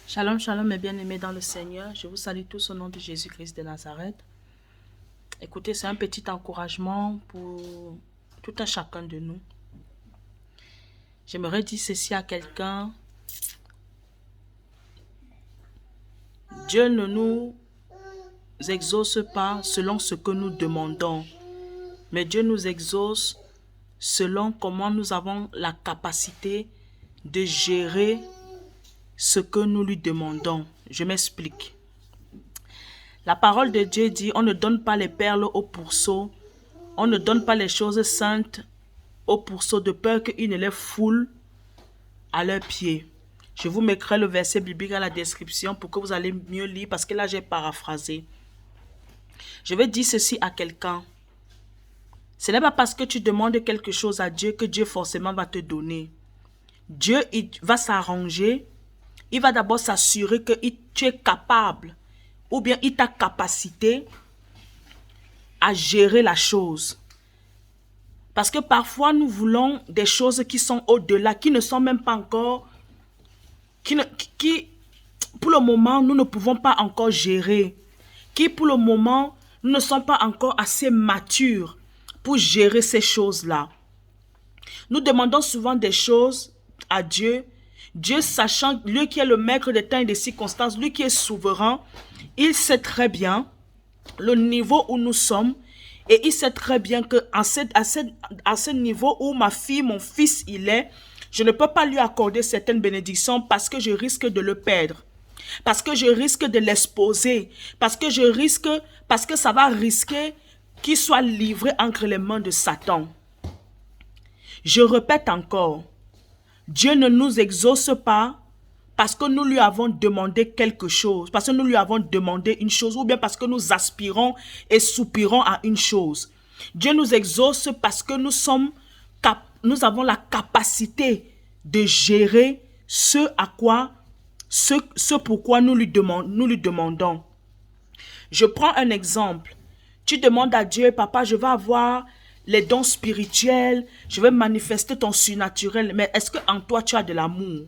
Shalom, shalom, mes bien-aimés dans le Seigneur. Je vous salue tous au nom de Jésus-Christ de Nazareth. Écoutez, c'est un petit encouragement pour tout un chacun de nous. J'aimerais dire ceci à quelqu'un. Dieu ne nous exauce pas selon ce que nous demandons, mais Dieu nous exauce selon comment nous avons la capacité de gérer ce que nous lui demandons. Je m'explique. La parole de Dieu dit, on ne donne pas les perles aux pourceaux, on ne donne pas les choses saintes aux pourceaux de peur qu'ils ne les foulent à leurs pieds. Je vous mettrai le verset biblique à la description pour que vous allez mieux lire parce que là j'ai paraphrasé. Je vais dire ceci à quelqu'un. Ce n'est pas parce que tu demandes quelque chose à Dieu que Dieu forcément va te donner. Dieu il va s'arranger. Il va d'abord s'assurer que tu es capable ou bien il t'a capacité à gérer la chose. Parce que parfois nous voulons des choses qui sont au-delà, qui ne sont même pas encore, qui pour le moment nous ne pouvons pas encore gérer, qui pour le moment nous ne sommes pas encore assez matures pour gérer ces choses-là. Nous demandons souvent des choses à Dieu. Dieu sachant, lui qui est le maître des temps et des circonstances, lui qui est souverain, il sait très bien le niveau où nous sommes et il sait très bien que à ce niveau où ma fille, mon fils, il est, je ne peux pas lui accorder certaines bénédictions parce que je risque de le perdre, parce que je risque de l'exposer, parce que ça va risquer qu'il soit livré entre les mains de Satan. Je répète encore, Dieu ne nous exauce pas parce que nous lui avons demandé quelque chose, parce que nous lui avons demandé une chose, ou bien parce que nous aspirons et soupirons à une chose. Dieu nous exauce parce que nous avons la capacité de gérer ce pourquoi nous lui demandons. Je prends un exemple. Tu demandes à Dieu, papa, je vais avoir les dons spirituels, je vais manifester ton surnaturel, mais est-ce qu'en toi tu as de l'amour?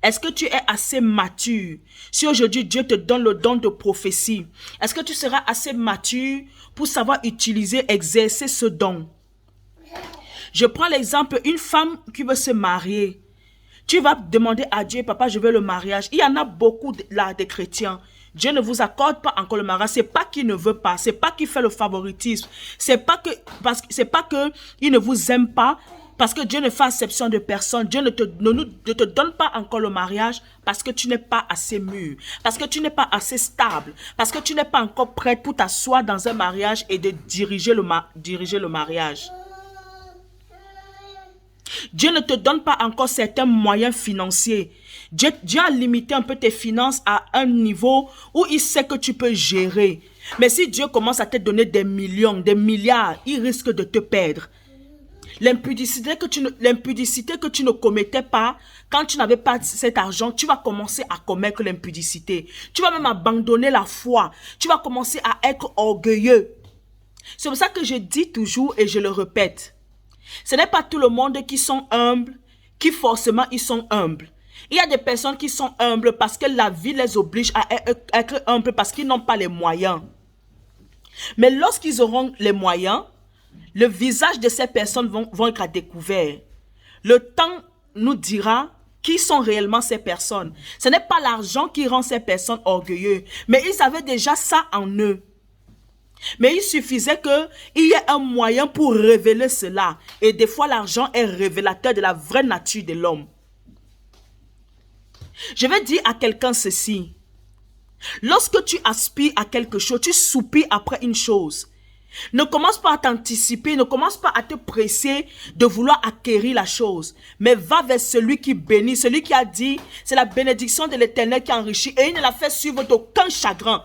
Est-ce que tu es assez mature? Si aujourd'hui Dieu te donne le don de prophétie, est-ce que tu seras assez mature pour savoir utiliser, exercer ce don? Je prends l'exemple, une femme qui veut se marier. Tu vas demander à Dieu, papa, je veux le mariage. Il y en a beaucoup là, des chrétiens. Dieu ne vous accorde pas encore le mariage. C'est pas qu'il ne veut pas. C'est pas qu'il fait le favoritisme. C'est pas que il ne vous aime pas. Parce que Dieu ne fait exception de personne. Dieu ne te donne pas encore le mariage parce que tu n'es pas assez mûr. Parce que tu n'es pas assez stable. Parce que tu n'es pas encore prête pour t'asseoir dans un mariage et de diriger le mariage. Dieu ne te donne pas encore certains moyens financiers. Dieu a limité un peu tes finances à un niveau où il sait que tu peux gérer. Mais si Dieu commence à te donner des millions, des milliards, il risque de te perdre. L'impudicité que tu ne commettais pas, quand tu n'avais pas cet argent, tu vas commencer à commettre l'impudicité. Tu vas même abandonner la foi. Tu vas commencer à être orgueilleux. C'est pour ça que je dis toujours et je le répète. Ce n'est pas tout le monde qui sont humbles, qui forcément ils sont humbles. Il y a des personnes qui sont humbles parce que la vie les oblige à être humbles parce qu'ils n'ont pas les moyens. Mais lorsqu'ils auront les moyens, le visage de ces personnes vont être à découvert. Le temps nous dira qui sont réellement ces personnes. Ce n'est pas l'argent qui rend ces personnes orgueilleuses, mais ils avaient déjà ça en eux. Mais il suffisait qu'il y ait un moyen pour révéler cela. Et des fois, l'argent est révélateur de la vraie nature de l'homme. Je vais dire à quelqu'un ceci. Lorsque tu aspires à quelque chose, tu soupires après une chose. Ne commence pas à t'anticiper, ne commence pas à te presser de vouloir acquérir la chose. Mais va vers celui qui bénit, celui qui a dit, c'est la bénédiction de l'Éternel qui enrichit. Et il ne l'a fait suivre d'aucun chagrin.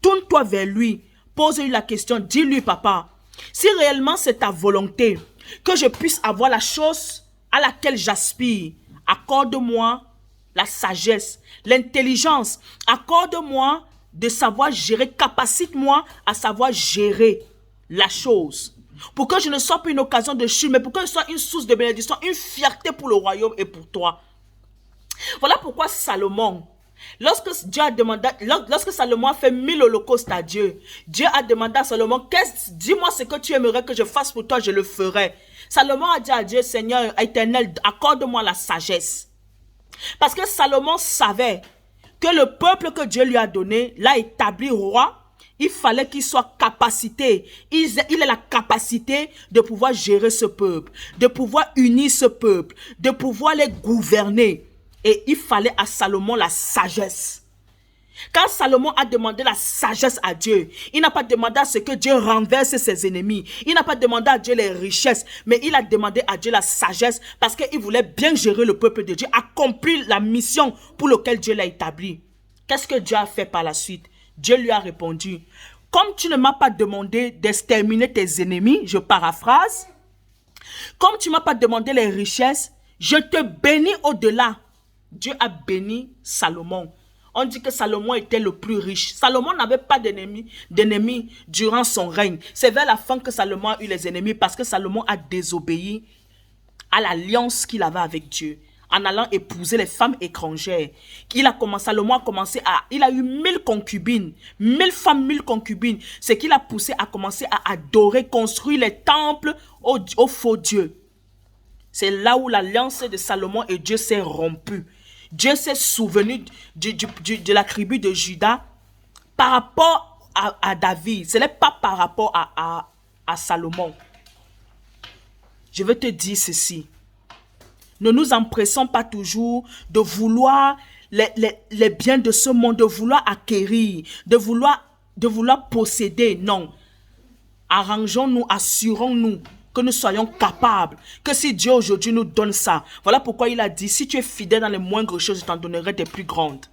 Tourne-toi vers lui. Pose-lui la question, dis-lui papa, si réellement c'est ta volonté que je puisse avoir la chose à laquelle j'aspire, accorde-moi la sagesse, l'intelligence, accorde-moi de savoir gérer, capacite-moi à savoir gérer la chose. Pour que je ne sois pas une occasion de chute, mais pour que je sois une source de bénédiction, une fierté pour le royaume et pour toi. Voilà pourquoi Salomon, lorsque Salomon a fait 1000 holocaustes à Dieu, Dieu a demandé à Salomon, dis-moi ce que tu aimerais que je fasse pour toi, je le ferai. Salomon a dit à Dieu, Seigneur éternel, accorde-moi la sagesse. Parce que Salomon savait que le peuple que Dieu lui a donné, l'a établi roi, il fallait qu'il soit capacité. Il a la capacité de pouvoir gérer ce peuple, de pouvoir unir ce peuple, de pouvoir les gouverner. Et il fallait à Salomon la sagesse. Quand Salomon a demandé la sagesse à Dieu, il n'a pas demandé à ce que Dieu renverse ses ennemis. Il n'a pas demandé à Dieu les richesses, mais il a demandé à Dieu la sagesse parce qu'il voulait bien gérer le peuple de Dieu, accomplir la mission pour laquelle Dieu l'a établi. Qu'est-ce que Dieu a fait par la suite? Dieu lui a répondu, comme tu ne m'as pas demandé d'exterminer tes ennemis, je paraphrase, comme tu ne m'as pas demandé les richesses, je te bénis au-delà. Dieu a béni Salomon. On dit que Salomon était le plus riche. Salomon n'avait pas d'ennemis durant son règne. C'est vers la fin que Salomon a eu les ennemis parce que Salomon a désobéi à l'alliance qu'il avait avec Dieu en allant épouser les femmes étrangères. Salomon a commencé il a eu 1000 concubines, 1000 femmes, 1000 concubines. Ce qui l'a poussé à commencer à adorer, construire les temples aux faux dieux. C'est là où l'alliance de Salomon et Dieu s'est rompue. Dieu s'est souvenu de la tribu de Juda par rapport à David. Ce n'est pas par rapport à Salomon. Je veux te dire ceci. Ne nous empressons pas toujours de vouloir les biens de ce monde, de vouloir acquérir, de vouloir posséder. Non. Arrangeons-nous, assurons-nous que nous soyons capables, que si Dieu aujourd'hui nous donne ça, voilà pourquoi il a dit, si tu es fidèle dans les moindres choses, je t'en donnerai des plus grandes.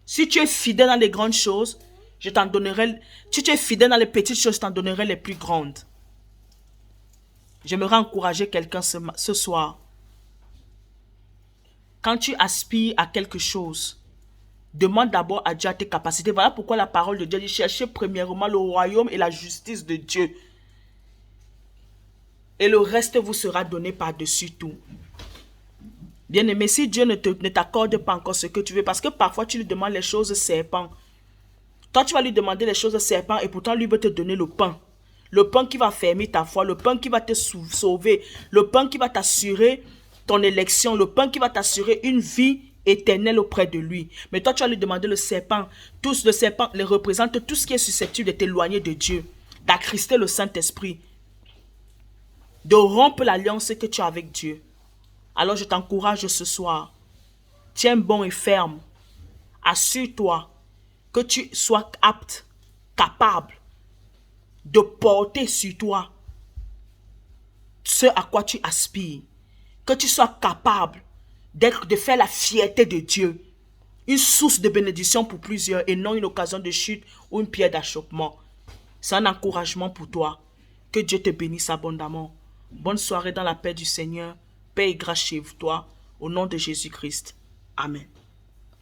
Si tu es fidèle dans les grandes choses, je t'en donnerai, si tu es fidèle dans les petites choses, je t'en donnerai les plus grandes. J'aimerais encourager quelqu'un ce soir. Quand tu aspires à quelque chose, demande d'abord à Dieu tes capacités. Voilà pourquoi la parole de Dieu dit, cherchez premièrement le royaume et la justice de Dieu. Et le reste vous sera donné par-dessus tout. Bien-aimé, si Dieu ne t'accorde pas encore ce que tu veux, parce que parfois tu lui demandes les choses serpents. Toi, tu vas lui demander les choses serpents et pourtant lui veut te donner le pain. Le pain qui va fermer ta foi, le pain qui va te sauver, le pain qui va t'assurer ton élection, le pain qui va t'assurer une vie éternel auprès de lui. Mais toi, tu vas lui demander le serpent. Le serpent les représente tout ce qui est susceptible de t'éloigner de Dieu, d'accrister le Saint-Esprit, de rompre l'alliance que tu as avec Dieu. Alors je t'encourage ce soir. Tiens bon et ferme. Assure-toi que tu sois apte, capable de porter sur toi ce à quoi tu aspires. Que tu sois capable de faire la fierté de Dieu, une source de bénédiction pour plusieurs et non une occasion de chute ou une pierre d'achoppement. C'est un encouragement pour toi. Que Dieu te bénisse abondamment. Bonne soirée dans la paix du Seigneur. Paix et grâce chez toi. Au nom de Jésus-Christ. Amen.